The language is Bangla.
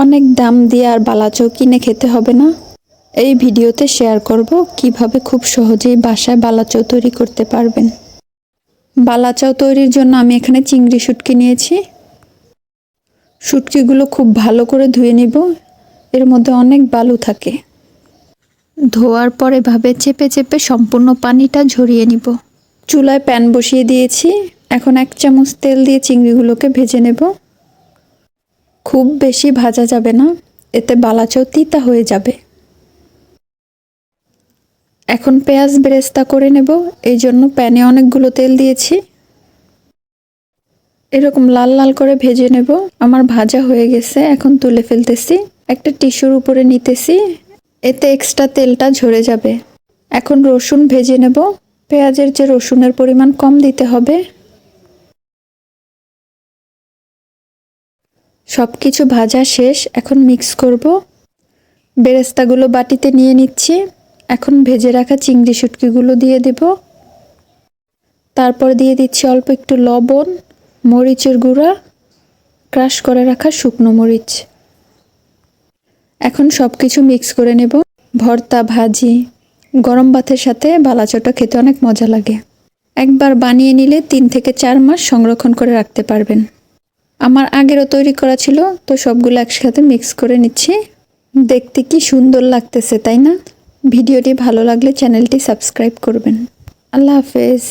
অনেক দাম দিয়ে আর বালাচাও কিনে খেতে হবে না। এই ভিডিওতে শেয়ার করব কিভাবে খুব সহজেই বাসায় বালাচাও তৈরি করতে পারবেন। বালাচাও তৈরির জন্য আমি এখানে চিংড়ি শুটকি নিয়েছি। শুটকিগুলো খুব ভালো করে ধুয়ে নিব, এর মধ্যে অনেক বালু থাকে। ধোয়ার পর এভাবে চেপে চেপে সম্পূর্ণ পানিটা ঝরিয়ে নিব। চুলায় প্যান বসিয়ে দিয়েছি, এখন 1 চামচ তেল দিয়ে চিংড়িগুলোকে ভেজে নেব। খুব বেশি ভাজা যাবে না, এতে বালাচাও তিতা হয়ে যাবে। এখন পেঁয়াজ বেরেস্তা করে নেব, এই জন্য প্যানে অনেকগুলো তেল দিয়েছি। এরকম লাল লাল করে ভেজে নেব। আমার ভাজা হয়ে গেছে, এখন তুলে ফেলতেছি। একটা টিস্যুর উপরে নিতেছি, এতে এক্সট্রা তেলটা ঝরে যাবে। এখন রসুন ভেজে নেব। পেঁয়াজের যে রসুনের পরিমাণ কম দিতে হবে। সব কিছু ভাজা শেষ, এখন মিক্স করব। বেরেস্তাগুলো বাটিতে নিয়ে নিচ্ছি। এখন ভেজে রাখা চিংড়ি শুটকিগুলো দিয়ে দেব। তারপর দিয়ে দিচ্ছি অল্প একটু লবণ, মরিচের গুঁড়া, ক্রাশ করে রাখা শুকনো মরিচ। এখন সব কিছু মিক্স করে নেব। ভর্তা, ভাজি, গরম ভাতের সাথে বালাচাওটা খেতে অনেক মজা লাগে। একবার বানিয়ে নিলে 3 থেকে 4 মাস সংরক্ষণ করে রাখতে পারবেন। আমার আগেরও তৈরি করা ছিল, তো সবগুলো একসাথে মিক্স করে নিচ্ছি। দেখতে কি সুন্দর লাগতেছে, তাই না? ভিডিওটি ভালো লাগলে চ্যানেলটি সাবস্ক্রাইব করবেন। আল্লাহ হাফেজ।